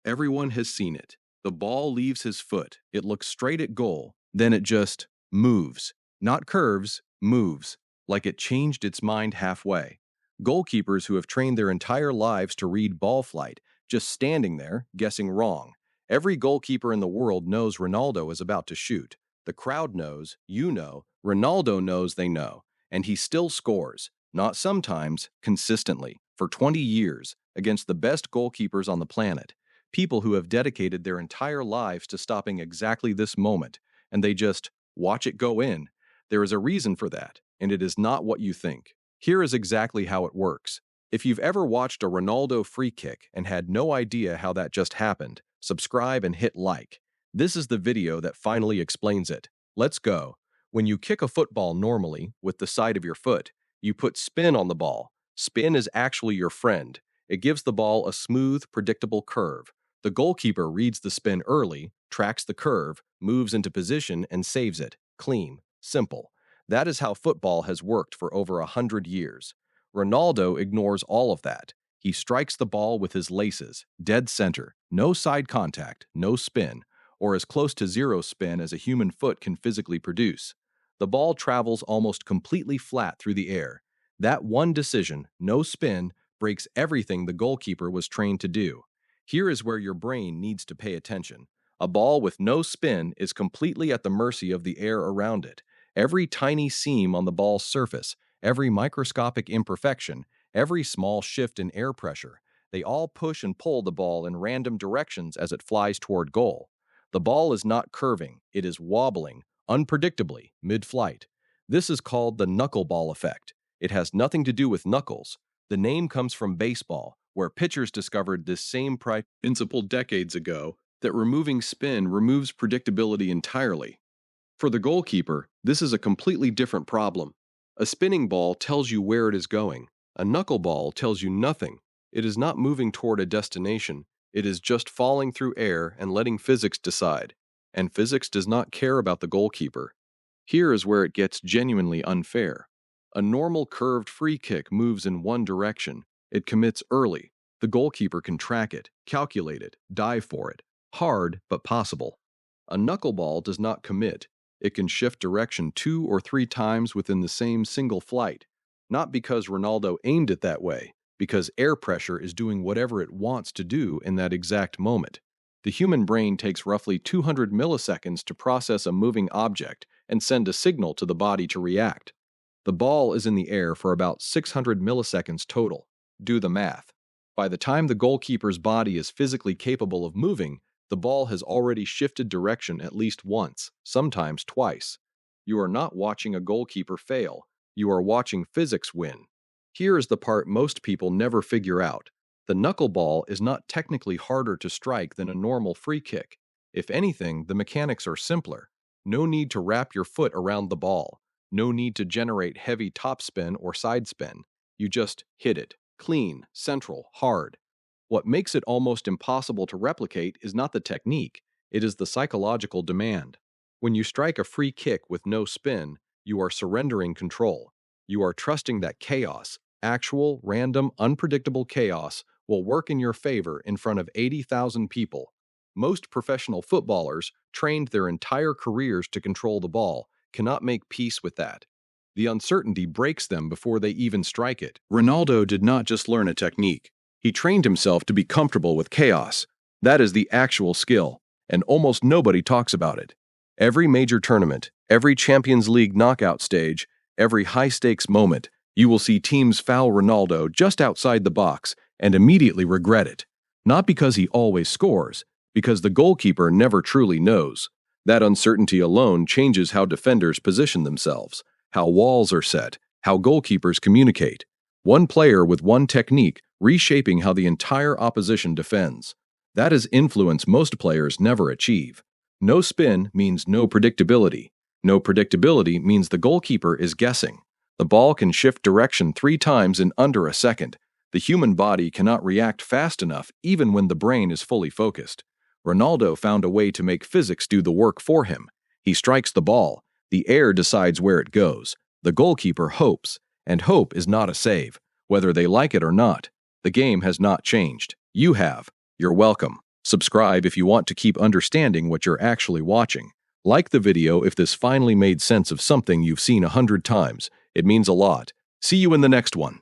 Everyone has seen it. The ball leaves his foot, it looks straight at goal, then it just moves. Not curves, moves, like it changed its mind halfway. Goalkeepers who have trained their entire lives to read ball flight, just standing there, guessing wrong. Every goalkeeper in the world knows Ronaldo is about to shoot. The crowd knows, you know, Ronaldo knows they know, and he still scores, not sometimes, consistently, for 20 years, against the best goalkeepers on the planet. People who have dedicated their entire lives to stopping exactly this moment, and they just watch it go in. There is a reason for that, and it is not what you think. Here is exactly how it works. If you've ever watched a Ronaldo free kick and had no idea how that just happened, subscribe and hit like. This is the video that finally explains it. Let's go. When you kick a football normally, with the side of your foot, you put spin on the ball. Spin is actually your friend. It gives the ball a smooth, predictable curve. The goalkeeper reads the spin early, tracks the curve, moves into position, and saves it. Clean. Simple. That is how football has worked for over 100 years. Ronaldo ignores all of that. He strikes the ball with his laces, dead center, no side contact, no spin, or as close to zero spin as a human foot can physically produce. The ball travels almost completely flat through the air. That one decision, no spin, breaks everything the goalkeeper was trained to do. Here is where your brain needs to pay attention. A ball with no spin is completely at the mercy of the air around it. Every tiny seam on the ball's surface, every microscopic imperfection, every small shift in air pressure, they all push and pull the ball in random directions as it flies toward goal. The ball is not curving, it is wobbling, unpredictably, mid-flight. This is called the knuckleball effect. It has nothing to do with knuckles. The name comes from baseball, where pitchers discovered this same principle decades ago, that removing spin removes predictability entirely. For the goalkeeper, this is a completely different problem. A spinning ball tells you where it is going. A knuckleball tells you nothing. It is not moving toward a destination. It is just falling through air and letting physics decide. And physics does not care about the goalkeeper. Here is where it gets genuinely unfair. A normal curved free kick moves in one direction. It commits early. The goalkeeper can track it, calculate it, dive for it. Hard, but possible. A knuckleball does not commit. It can shift direction 2 or 3 times within the same single flight. Not because Ronaldo aimed it that way, because air pressure is doing whatever it wants to do in that exact moment. The human brain takes roughly 200 milliseconds to process a moving object and send a signal to the body to react. The ball is in the air for about 600 milliseconds total. Do the math. By the time the goalkeeper's body is physically capable of moving, the ball has already shifted direction at least once, sometimes twice. You are not watching a goalkeeper fail. You are watching physics win. Here is the part most people never figure out. The knuckleball is not technically harder to strike than a normal free kick. If anything, the mechanics are simpler. No need to wrap your foot around the ball. No need to generate heavy topspin or side spin. You just hit it. Clean, central, hard. What makes it almost impossible to replicate is not the technique, it is the psychological demand. When you strike a free kick with no spin, you are surrendering control. You are trusting that chaos, actual, random, unpredictable chaos, will work in your favor in front of 80,000 people. Most professional footballers, trained their entire careers to control the ball, cannot make peace with that. The uncertainty breaks them before they even strike it. Ronaldo did not just learn a technique. He trained himself to be comfortable with chaos. That is the actual skill, and almost nobody talks about it. Every major tournament, every Champions League knockout stage, every high-stakes moment, you will see teams foul Ronaldo just outside the box and immediately regret it. Not because he always scores, because the goalkeeper never truly knows. That uncertainty alone changes how defenders position themselves, how walls are set, how goalkeepers communicate. One player with one technique reshaping how the entire opposition defends. That is influence most players never achieve. No spin means no predictability. No predictability means the goalkeeper is guessing. The ball can shift direction 3 times in under a second. The human body cannot react fast enough even when the brain is fully focused. Ronaldo found a way to make physics do the work for him. He strikes the ball. The air decides where it goes. The goalkeeper hopes, and hope is not a save. Whether they like it or not, the game has not changed. You have. You're welcome. Subscribe if you want to keep understanding what you're actually watching. Like the video if this finally made sense of something you've seen 100 times. It means a lot. See you in the next one.